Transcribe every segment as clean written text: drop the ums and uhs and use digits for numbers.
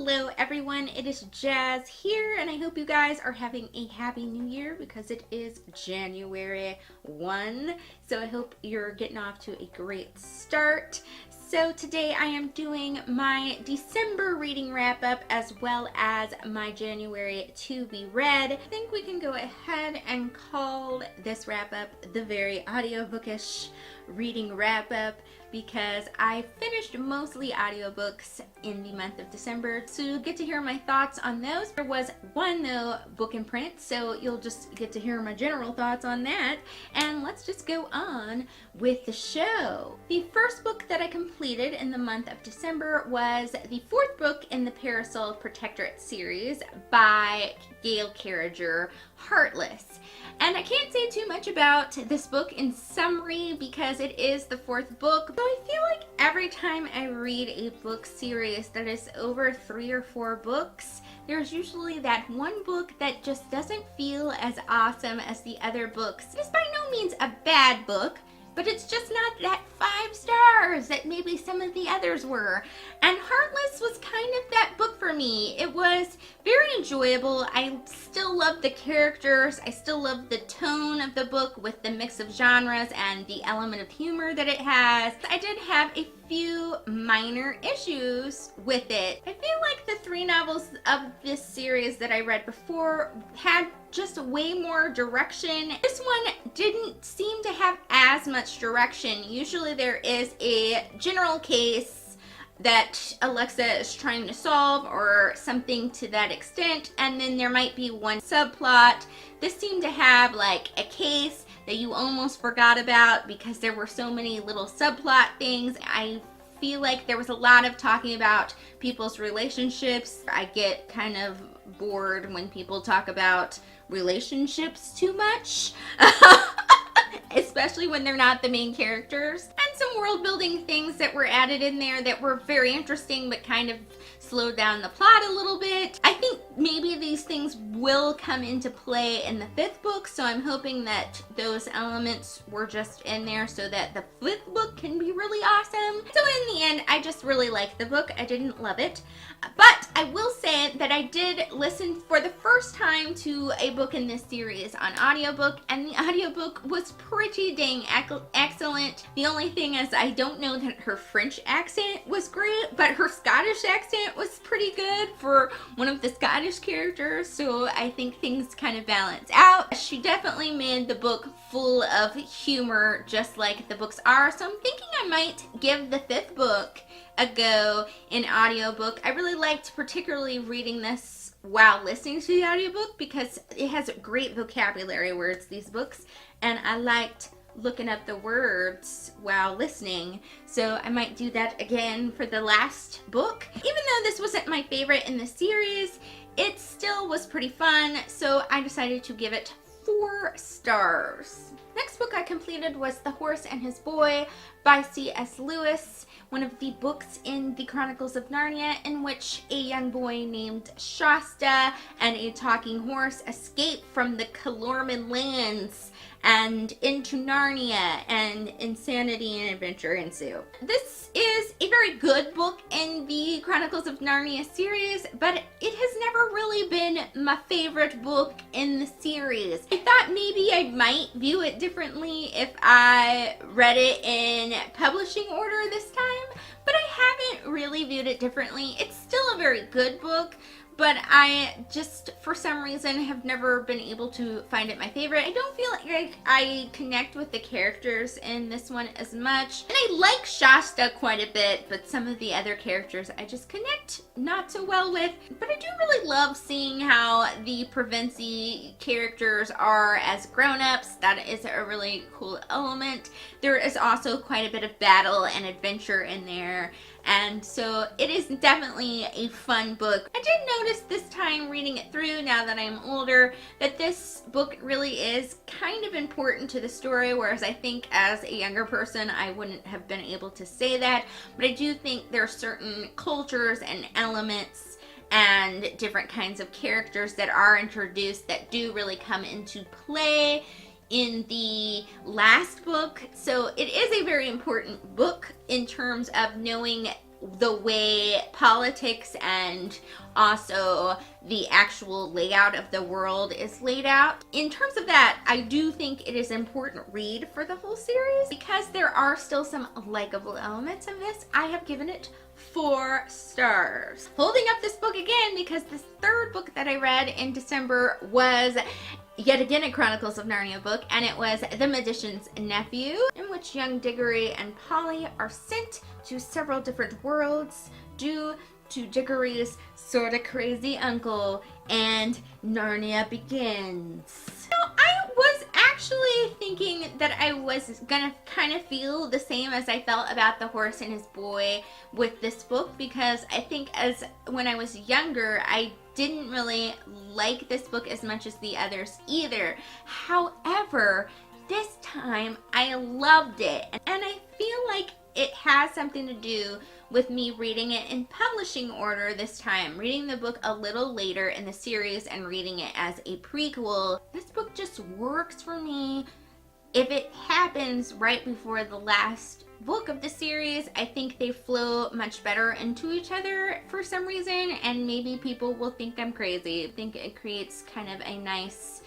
Hello everyone, it is Jazz here, and I hope you guys are having a happy new year because it is January 1. So I hope you're getting off to a great start. So today I am doing my December reading wrap up as well as my January to be read. I think we can go ahead and call this wrap up the very audiobookish reading wrap up because I finished mostly audiobooks in the month of December. So you'll get to hear my thoughts on those. There was one though book in print, so you'll just get to hear my general thoughts on that. And let's just go on with the show. The first book that I completed in the month of December was the fourth book in the Parasol Protectorate series by Gail Carriger, Heartless. And I can't say too much about this book in summary because it is the fourth book. So I feel like every time I read a book series that is over 3 or 4 books, there's usually that one book that just doesn't feel as awesome as the other books. It's by no means a bad book, but it's just not that 5 stars that maybe some of the others were. And Heartless was kind of that book for me. It was very enjoyable. I still love the characters. I still love the tone of the book with the mix of genres and the element of humor that it has. I did have a few minor issues with it. I feel like the 3 novels of this series that I read before had just way more direction. This one didn't seem to have as much direction. Usually there is a general case that Alexa is trying to solve or something to that extent, and then there might be one subplot. This seemed to have like a case that you almost forgot about because there were so many little subplot things. I feel like there was a lot of talking about people's relationships. I get kind of bored when people talk about relationships too much. Especially when they're not the main characters. And some world building things that were added in there that were very interesting but kind of slowed down the plot a little bit. I think maybe these things will come into play in the 5th book, so I'm hoping that those elements were just in there so that the 5th book can be really awesome. So in the end, I just really liked the book. I didn't love it, but I will say that I did listen for the first time to a book in this series on audiobook, and the audiobook was pretty dang excellent. The only thing is I don't know that her French accent was great, but her Scottish accent was pretty good for one of the Scottish characters, so I think things kind of balance out. She definitely made the book full of humor just like the books are, so I'm thinking I might give the 5th book a go in audiobook. I really liked particularly reading this while listening to the audiobook because it has great vocabulary words, these books, and I liked looking up the words while listening, so I might do that again for the last book. Even though this wasn't my favorite in the series, it still was pretty fun, so I decided to give it 4 stars. Next book I completed was The Horse and His Boy by C.S. Lewis, one of the books in the Chronicles of Narnia in which a young boy named Shasta and a talking horse escape from the Calorman lands and into Narnia, and insanity and adventure ensue. This is a very good book in the Chronicles of Narnia series, but it has never really been my favorite book in the series. I thought maybe I might view it differently if I read it in publishing order this time, but I haven't really viewed it differently. It's still a very good book, but I just, for some reason, have never been able to find it my favorite. I don't feel like I connect with the characters in this one as much. And I like Shasta quite a bit, but some of the other characters I just connect not so well with. But I do really love seeing how the Provenci characters are as grown-ups. That is a really cool element. There is also quite a bit of battle and adventure in there. And so it is definitely a fun book. I did notice this time reading it through, now that I'm older, that this book really is kind of important to the story, whereas I think as a younger person I wouldn't have been able to say that. But I do think there are certain cultures and elements and different kinds of characters that are introduced that do really come into play in the last book. So it is a very important book in terms of knowing the way politics and also the actual layout of the world is laid out. In terms of that, I do think it is an important read for the whole series because there are still some likable elements of this. I have given it 4 stars. Holding up this book again because this third book that I read in December was yet again a Chronicles of Narnia book, and it was The Magicians Nephew, in which young Diggory and Polly are sent to several different worlds due to Diggory's sorta crazy uncle, and Narnia begins. Now, I was actually thinking that I was gonna kind of feel the same as I felt about The Horse and His Boy with this book, because I think as when I was younger, I didn't really like this book as much as the others either. However, this time I loved it, and I feel like it has something to do with me reading it in publishing order this time, reading the book a little later in the series and reading it as a prequel. This book just works for me. If it happens right before the last book of the series, I think they flow much better into each other for some reason, and maybe people will think I'm crazy. I think it creates kind of a nice,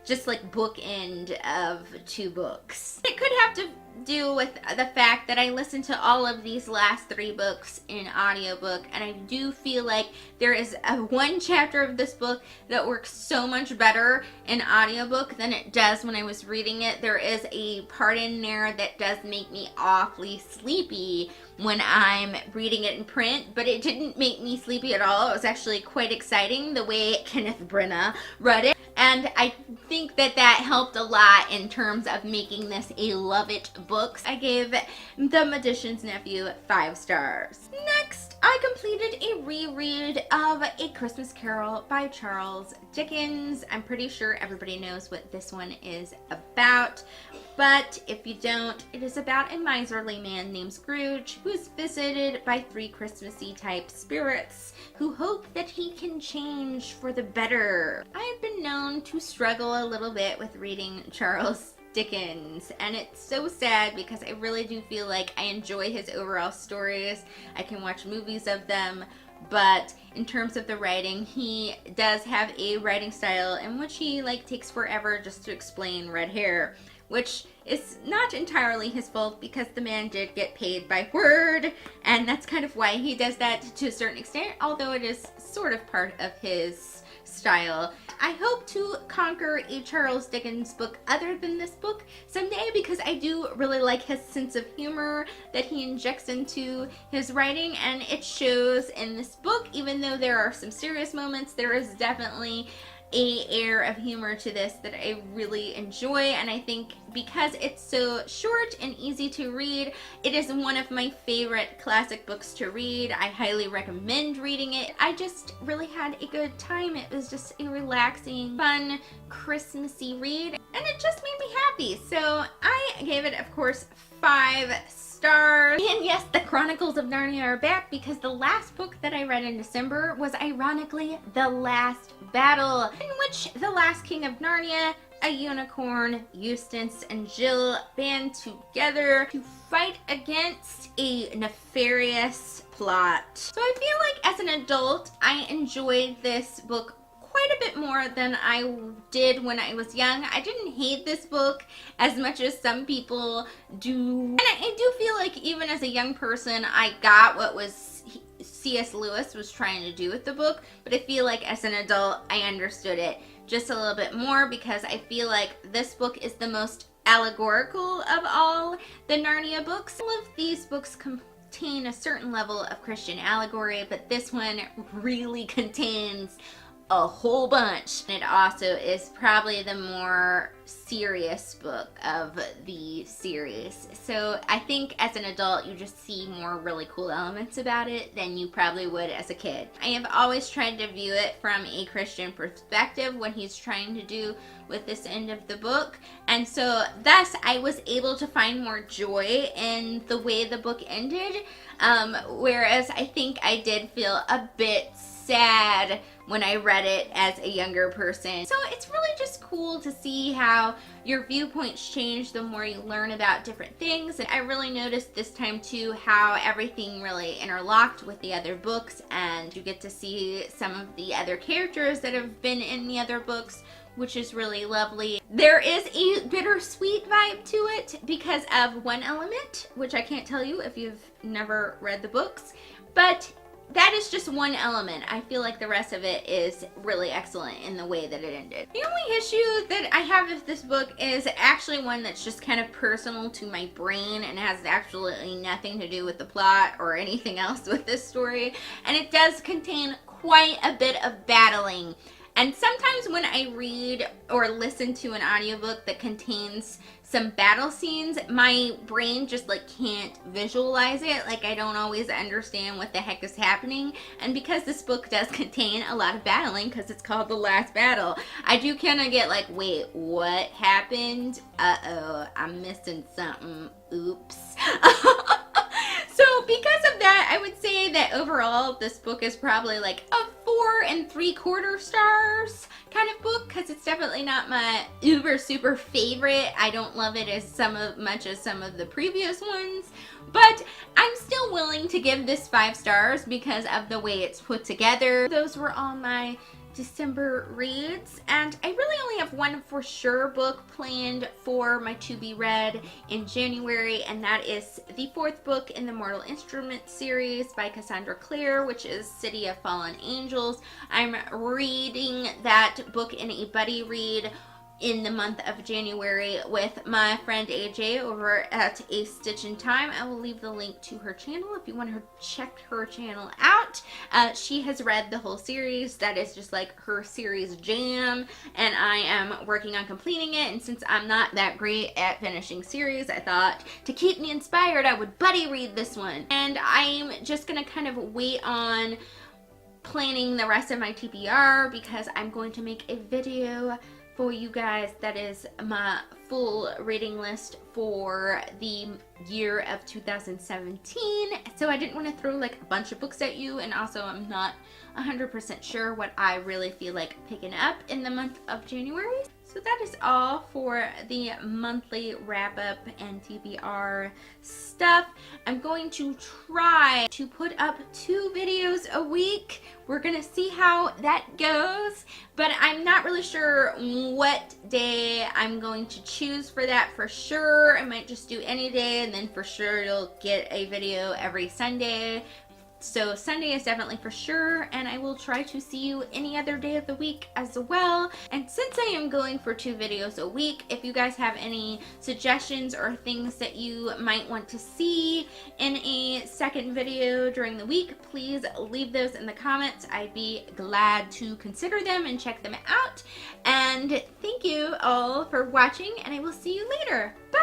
just like bookend of 2 books. It could have to do with the fact that I listened to all of these last 3 books in audiobook, and I do feel like there is one chapter of this book that works so much better in audiobook than it does when I was reading it. There is a part in there that does make me awfully sleepy when I'm reading it in print, but it didn't make me sleepy at all. It was actually quite exciting the way Kenneth Branagh read it, and I think that that helped a lot in terms of making this a love it books. I gave The Magicians Nephew 5 stars. Next, I completed a reread of A Christmas Carol by Charles Dickens. I'm pretty sure everybody knows what this one is about, but if you don't, it is about a miserly man named Scrooge who is visited by 3 Christmassy type spirits who hope that he can change for the better. I have been known to struggle a little bit with reading Charles Dickens, and it's so sad because I really do feel like I enjoy his overall stories. I can watch movies of them, but in terms of the writing, he does have a writing style in which he takes forever just to explain red hair, which is not entirely his fault because the man did get paid by word, and that's kind of why he does that to a certain extent, although it is sort of part of his style. I hope to conquer a Charles Dickens book other than this book someday because I do really like his sense of humor that he injects into his writing, and it shows in this book. Even though there are some serious moments, there is definitely a air of humor to this that I really enjoy, and I think because it's so short and easy to read, it is one of my favorite classic books to read. I highly recommend reading it. I just really had a good time. It was just a relaxing, fun, Christmassy read, and it just made me happy. So I gave it, of course, 5 stars. And yes, the Chronicles of Narnia are back because the last book that I read in December was ironically The Last Battle, in which the last king of Narnia, a unicorn, Eustace, and Jill band together to fight against a nefarious plot. So I feel like as an adult, I enjoyed this book quite a bit more than I did when I was young. I didn't hate this book as much as some people do. And I do feel like even as a young person, I got what C.S. Lewis was trying to do with the book, but I feel like as an adult, I understood it just a little bit more because I feel like this book is the most allegorical of all the Narnia books. All of these books contain a certain level of Christian allegory, but this one really contains a whole bunch. It also is probably the more serious book of the series. So I think as an adult you just see more really cool elements about it than you probably would as a kid. I have always tried to view it from a Christian perspective, what he's trying to do with this end of the book, and so thus I was able to find more joy in the way the book ended, whereas I think I did feel a bit sad when I read it as a younger person. So it's really just cool to see how your viewpoints change the more you learn about different things. And I really noticed this time too how everything really interlocked with the other books, and you get to see some of the other characters that have been in the other books, which is really lovely. There is a bittersweet vibe to it because of one element, which I can't tell you if you've never read the books, but that is just one element. I feel like the rest of it is really excellent in the way that it ended. The only issue that I have with this book is actually one that's just kind of personal to my brain and has absolutely nothing to do with the plot or anything else with this story, and it does contain quite a bit of battling. And sometimes when I read or listen to an audiobook that contains some battle scenes, my brain just like can't visualize it. Like I don't always understand what the heck is happening. And because this book does contain a lot of battling, because it's called The Last Battle, I do kind of get like, wait, what happened? Uh-oh, I'm missing something. Oops. So because of that, I would say that overall this book is probably like a 4 3/4 stars kind of book, because it's definitely not my uber super favorite. I don't love it as much as some of the previous ones, but I'm still willing to give this 5 stars because of the way it's put together. Those were all my December reads, and I really only have one for sure book planned for my to be read in January, and that is the 4th book in the Mortal Instruments series by Cassandra Clare, which is City of Fallen Angels. I'm reading that book in a buddy read in the month of January with my friend AJ over at A Stitch in Time. I will leave the link to her channel if you want to check her channel out. She has read the whole series. That is just like her series jam, and I am working on completing it. And since I'm not that great at finishing series, I thought to keep me inspired I would buddy read this one. And I'm just gonna kind of wait on planning the rest of my TBR because I'm going to make a video for you guys that is my full reading list for the year of 2017. So I didn't want to throw like a bunch of books at you, and also I'm not 100% sure what I really feel like picking up in the month of January. So that is all for the monthly wrap up and TBR stuff. I'm going to try to put up 2 videos a week. We're gonna see how that goes, but I'm not really sure what day I'm going to choose for that for sure. I might just do any day, and then for sure you'll get a video every Sunday. So Sunday is definitely for sure, and I will try to see you any other day of the week as well. And since I am going for 2 videos a week, if you guys have any suggestions or things that you might want to see in a second video during the week, please leave those in the comments. I'd be glad to consider them and check them out. And thank you all for watching, and I will see you later. Bye!